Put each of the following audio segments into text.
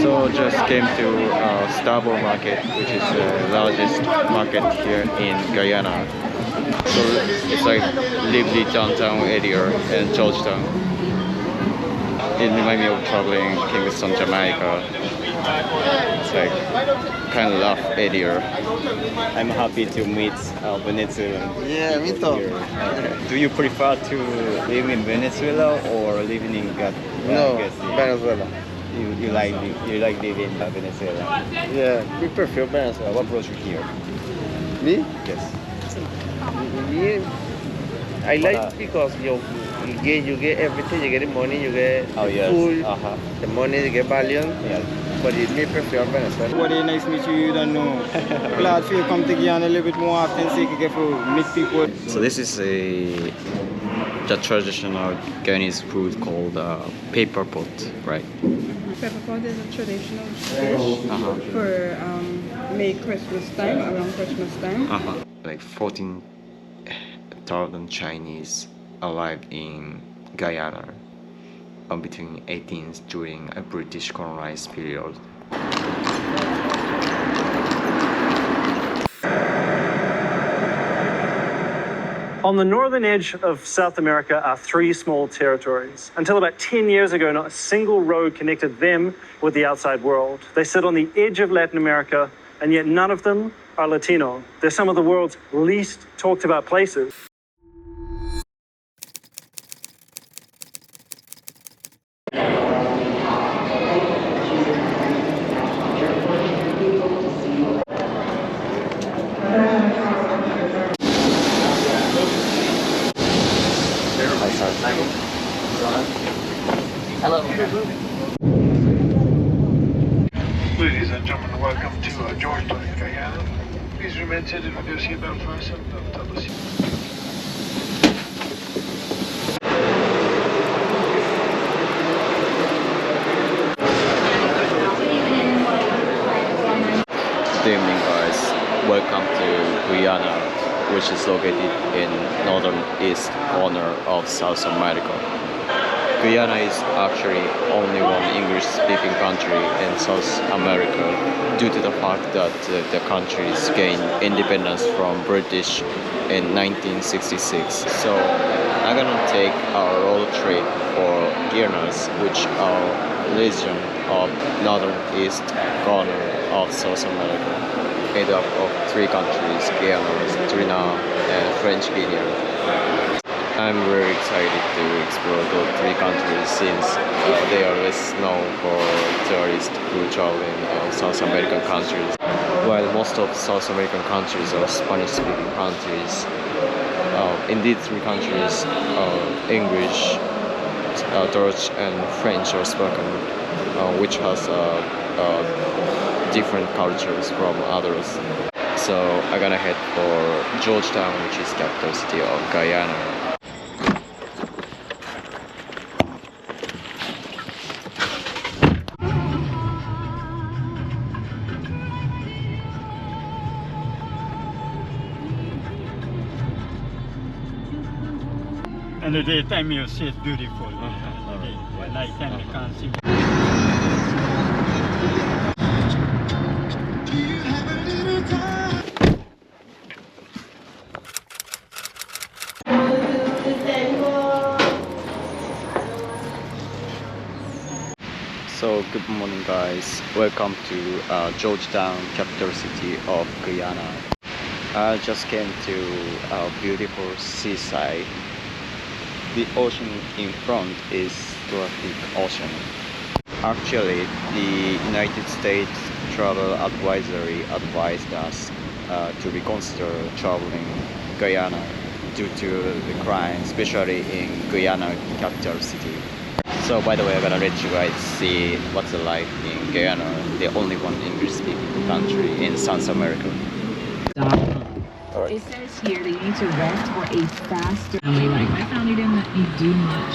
So just came to Stabroek market, which is the largest market here in Guyana. So it's like lively downtown area in Georgetown. It reminds me of traveling Kingston, Jamaica. It's like kind of rough area. I'm happy to meet Venezuelan. Yeah, me too. Here. Do you prefer to live in Venezuela or living in No, Guayanas? Venezuela. You like living in Venezuela? Yeah, we prefer Venezuela. What brought you here? Me? Yes. Me? I like because you get everything. You get the money, you get food, the money, you get value. Yes. But me prefer Venezuela. What is nice to meet you, you don't know. Glad for you come to Guyana a little bit more often so you can get to meet people. So this is the traditional Guyanese food called pepperpot, right? Pepperpot is a traditional dish for May Christmas time, around Christmas time. Like 14,000 Chinese arrived in Guyana between 18th during a British colonized period. On the northern edge of South America are 3 small territories. Until about 10 years ago, not a single road connected them with the outside world. They sit on the edge of Latin America, and yet none of them are Latino. They're some of the world's least talked about places. Ladies and gentlemen, welcome to Georgetown, Guyana. Please remain seated with your seatbelt fastened until the Good evening, guys. Welcome to Guyana, which is located in northern east corner of South America. Guyana is actually only one English-speaking country in South America due to the fact that the country gained independence from British in 1966. So I'm gonna take a road trip for Guianas, which are region of northern east corner of South America, made up of 3 countries: Guyana, Suriname, and French Guiana. I'm very excited to explore those 3 countries since they are less known for tourists who travel in South American countries. While most of South American countries are Spanish-speaking countries, in these 3 countries, English, Dutch, and French are spoken, which has different cultures from others. So I'm gonna head for Georgetown, which is capital city of Guyana. And the daytime you see it's beautiful. At night time you can't see. So good morning, guys. Welcome to Georgetown, capital city of Guyana. I just came to a beautiful seaside. The ocean in front is Pacific Ocean. Actually, the United States Travel Advisory advised us to reconsider traveling Guyana due to the crime, especially in Guyana capital city. So by the way, I'm gonna let you guys see what's the life in Guyana, the only one English-speaking country in South America. It says here that you need to rent for a faster family life. My family didn't let me do much.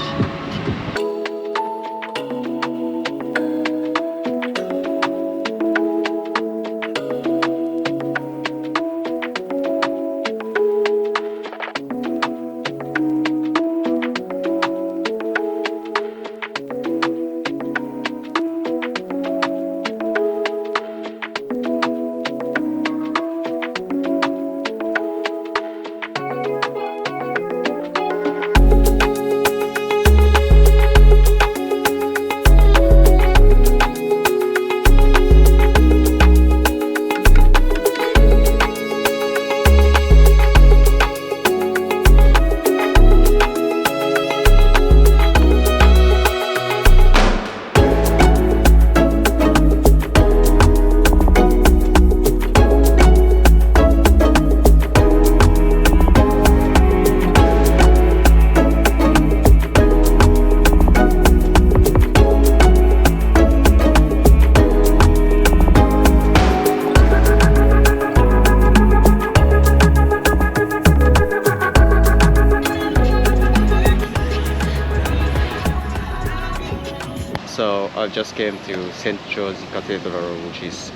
I just came to St. George Cathedral, which is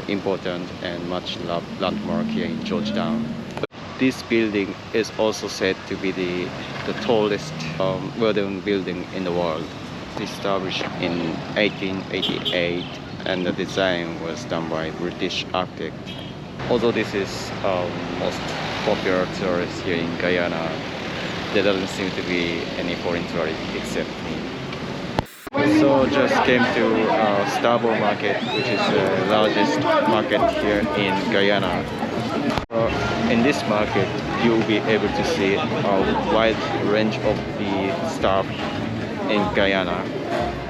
important and much loved landmark here in Georgetown. This building is also said to be the tallest modern building in the world. Established in 1888, and the design was done by British architect. Although this is most popular tourist here in Guyana, there doesn't seem to be any foreign tourists except me. So just came to Stabroek market, which is the largest market here in Guyana. In this market, you'll be able to see a wide range of the stuff in Guyana,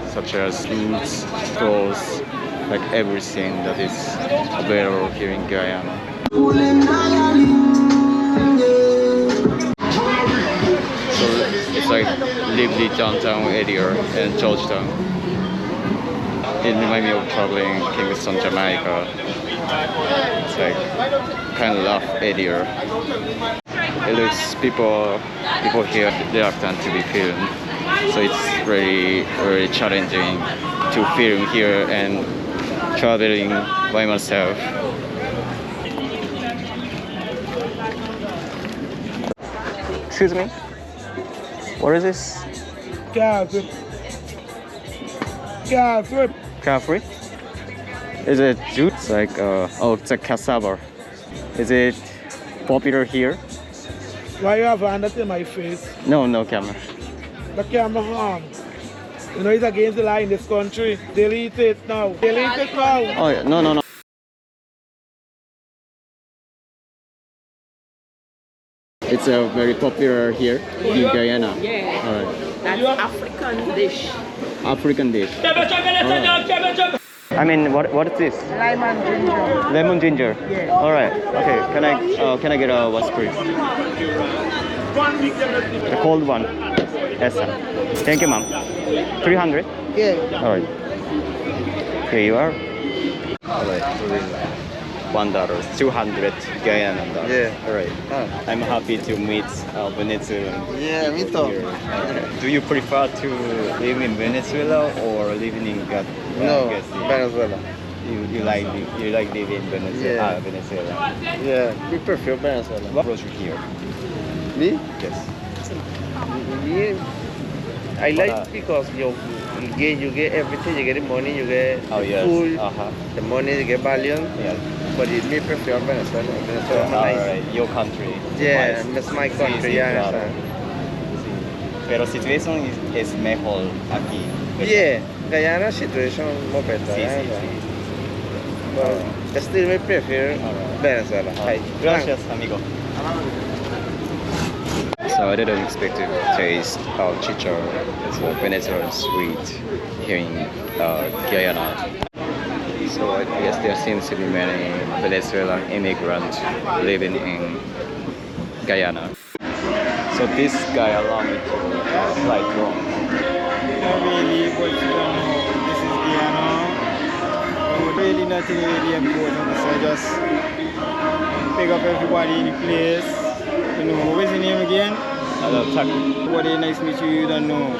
such as foods, clothes, like everything that is available here in Guyana. So it's like lively downtown area in Georgetown. It reminds me of traveling Kingston, Jamaica. It's like kind of rough area. It looks people here, they are tend to be filmed, so it's very challenging to film here and traveling by myself. Excuse me, what is this? Careful. Careful. Caffrey? Is it jute? It's like oh, it's a cassava. Is it popular here? Why you have a hand in my face? No camera. The camera on. You know it's against the law in this country. Delete it now. Delete it now. Oh yeah, no. It's very popular here in Guyana. Yeah. Alright. That's African dish. African dish. Alright. I mean, what is this? Lemon ginger. Lemon ginger. Yeah. All right. Okay. Can I get a what's please? The cold one. Yes, sir. Thank you, ma'am. 300. Yeah. All right. Here you are. All right. So this is $1, 200 Guyana dollars. Yeah. All right. I'm happy to meet Venezuelan. Yeah, me too. Here. Do you prefer to live in Venezuela or living in No, Venezuela? Venezuela. You like living in Venezuela? Yeah. Venezuela. Yeah, we prefer Venezuela. What brought you here? Me? Yes. Me, I like because you get everything. You get the money, you get Oh the yes. food, Uh-huh. the money, you get value. Yeah. But me prefer Venezuela. Venezuela is nice. Alright, your country. Yeah, Nice. that's my Sí, country. sí, Yeah, claro. Sí. Pero situation es mejor aquí. yeah, Guyana situation more better. Sí, yeah, sí, yeah. sí. But still, we prefer Alright. Venezuela. Hi. Gracias, amigo. So I didn't expect to taste chicha. It's a Venezuelan sweet here in Guyana. So I guess there seems to be many Venezuelan immigrants living in Guyana. So this guy allowed me to fly drone. Not really, but you don't know. This is Guyana. Really nothing really important. So just pick up everybody in the place. You know, what's your name again? Everybody, nice to meet you, you don't know.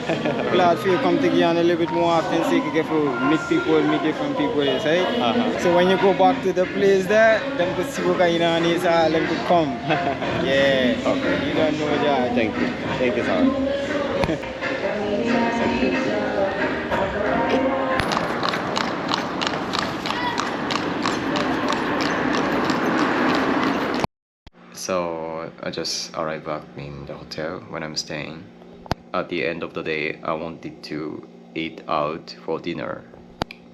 Glad for you come to Guyana a little bit more often so you can get to meet people, meet different people, right? Uh-huh. So when you go back to the place there, them could see what Guyana is, them could come. Yeah. Okay. You don't know that. Thank you. Thank you, sir. So I just arrived back in the hotel when I'm staying. At the end of the day, I wanted to eat out for dinner,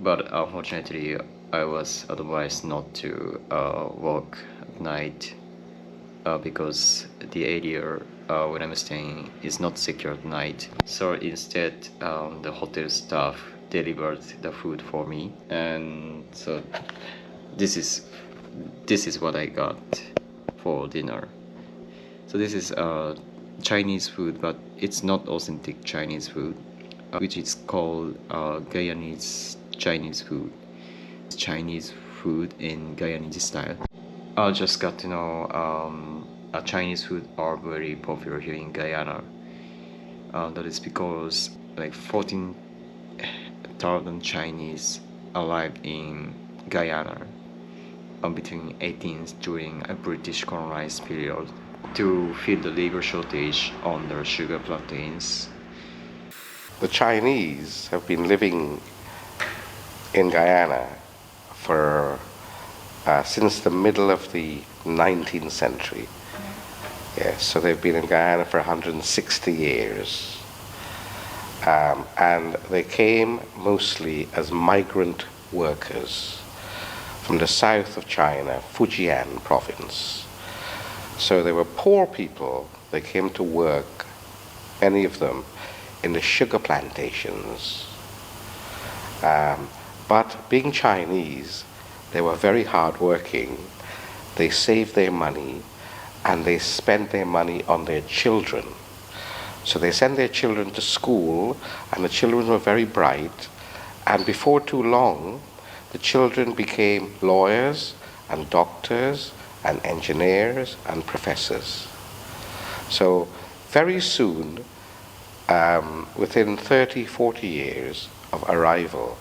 but unfortunately, I was advised not to work at night because the area when I'm staying is not secure at night. So instead, the hotel staff delivered the food for me, and so this is what I got for dinner. So this is Chinese food, but it's not authentic Chinese food, which is called Guyanese Chinese food. Chinese food in Guyanese style. I just got to know Chinese food are very popular here in Guyana. That is because like 14 100,000 Chinese alive in Guyana between 18th during a British colonized period to fill the labor shortage on their sugar plantains. The Chinese have been living in Guyana for since the middle of the 19th century. Yes, so they've been in Guyana for 160 years. And they came mostly as migrant workers from the south of China, Fujian province. So they were poor people. They came to work, many of them, in the sugar plantations. But being Chinese, they were very hardworking. They saved their money and they spent their money on their children. So they sent their children to school, and the children were very bright. And before too long, the children became lawyers and doctors and engineers and professors. So very soon, within 30, 40 years of arrival,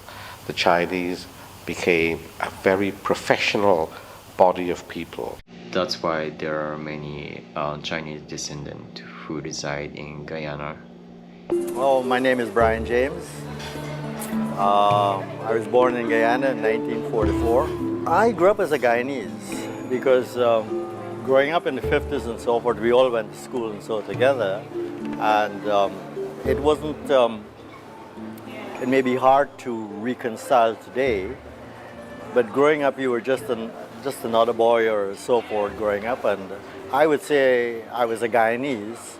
the Chinese became a very professional body of people. That's why there are many Chinese descendants who reside in Guyana. Well, my name is Brian James. I was born in Guyana in 1944. I grew up as a Guyanese because growing up in the 50s and so forth, we all went to school and so together. And it wasn't, it may be hard to reconcile today, but growing up you were just another boy or so forth growing up, and I would say I was a Guyanese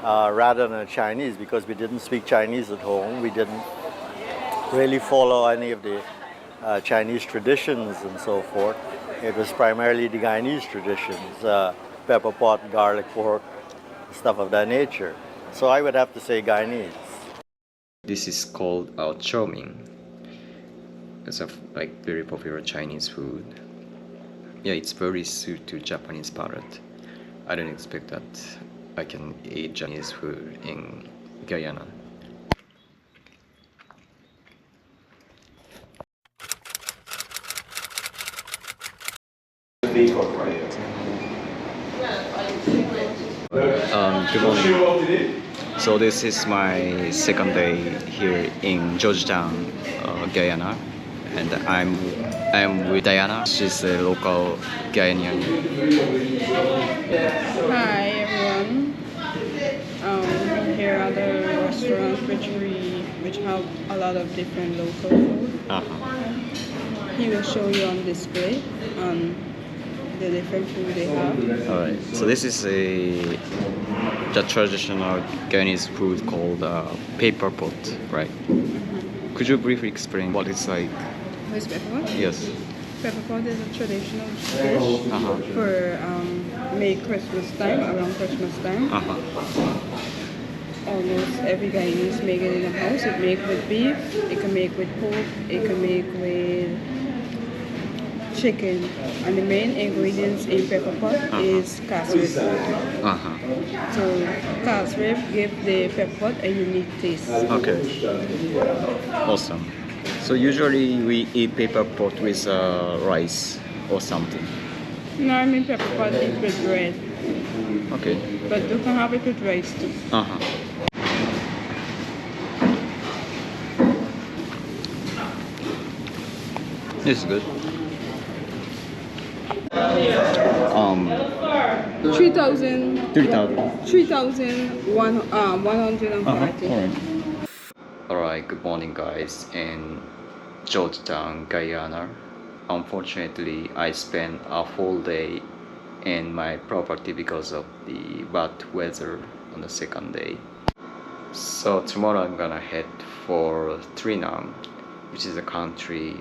rather than a Chinese because we didn't speak Chinese at home. We didn't really follow any of the Chinese traditions and so forth. It was primarily the Guyanese traditions, pepperpot, garlic pork, stuff of that nature. So I would have to say Guyanese. This is called chow mein. It's a very popular Chinese food. Yeah, it's very suited to Japanese palate. I don't expect that I can eat Chinese food in Guyana. Good morning. So this is my second day here in Georgetown, Guyana, and I'm with Diana. She's a local Guyanese. Hi everyone. We're here at the restaurant which have a lot of different local food. He will show you on display the different food they have. Alright, so this is the traditional Guyanese food called pepperpot, right? Mm-hmm. Could you briefly explain what it's like? What's pepperpot? Yes. Pepperpot is a traditional dish for May Christmas time, around Christmas time. Almost every Guyanese make it in the house. It make with beef, it can make with pork, it can make with chicken, and the main ingredients in pepperpot is casserole. So casserole give the pepperpot a unique taste. Okay. Awesome. So usually we eat pepperpot with rice or something. No, I mean pepperpot eat with bread. Okay. But you can have it with rice too. This is good. 3,140. Alright, good morning guys in Georgetown, Guyana. Unfortunately, I spent a full day in my property because of the bad weather on the second day. So tomorrow I'm gonna head for Suriname, which is a country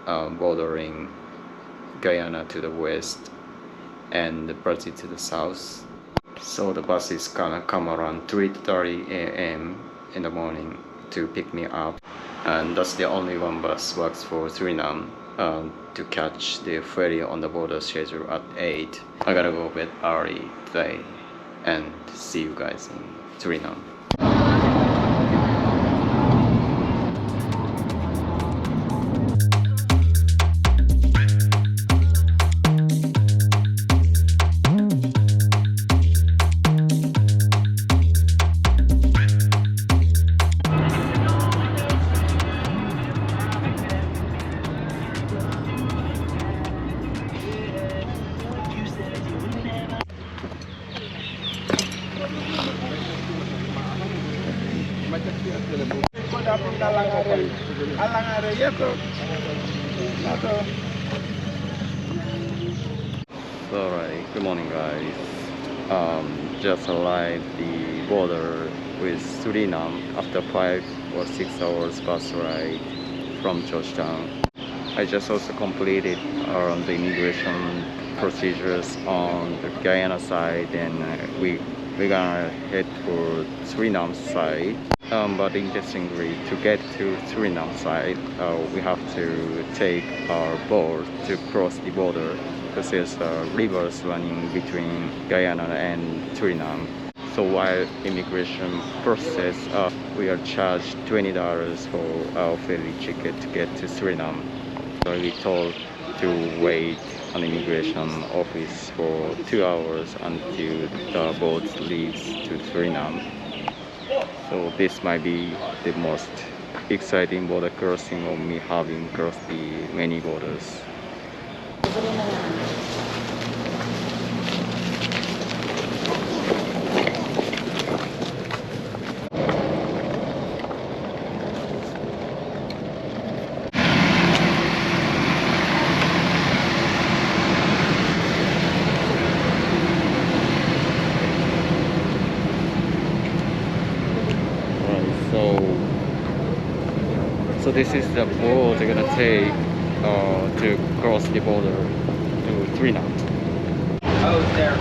bordering Guyana to the west and Brazil to the south. So the bus is gonna come around 3:30 a.m. in the morning to pick me up, and that's the only one bus works for Suriname to catch the ferry on the border schedule at 8. I gotta go a bit early today and see you guys in Suriname. Alright, good morning guys. Just arrived the border with Suriname after 5 or 6 hours bus ride from Georgetown. I just also completed the immigration procedures on the Guyana side, and we're gonna head for Suriname side. But interestingly, to get to Suriname side, we have to take our boat to cross the border because there's rivers running between Guyana and Suriname. So while immigration process, we are charged $20 for our ferry ticket to get to Suriname. So we told to wait on immigration office for 2 hours until the boat leaves to Suriname. So this might be the most exciting border crossing of me having crossed the many borders. So this is the boat they're gonna take to cross the border to Suriname. Oh, it's there.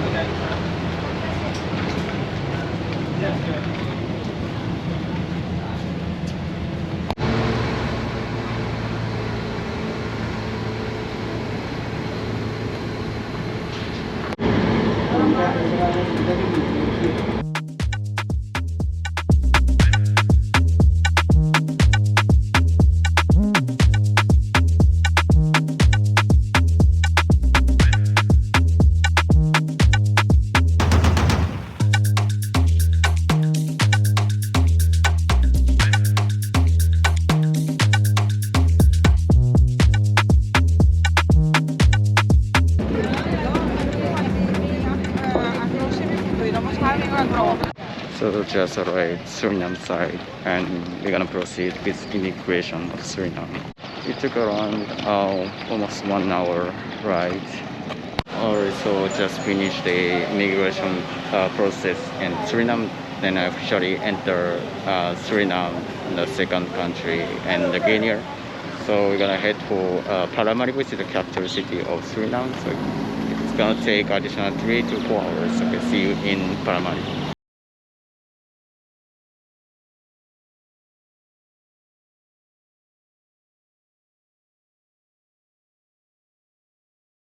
So just arrived Suriname side, and we're gonna proceed with immigration of Suriname. It took around almost 1 hour ride. Alright, so just finished the immigration process in Suriname. Then I officially enter Suriname, the second country, and the Guiana. So we're gonna head for Paramaribo, which is the capital city of Suriname. So it's gonna take additional 3 to 4 hours. Okay, see you in Paramaribo.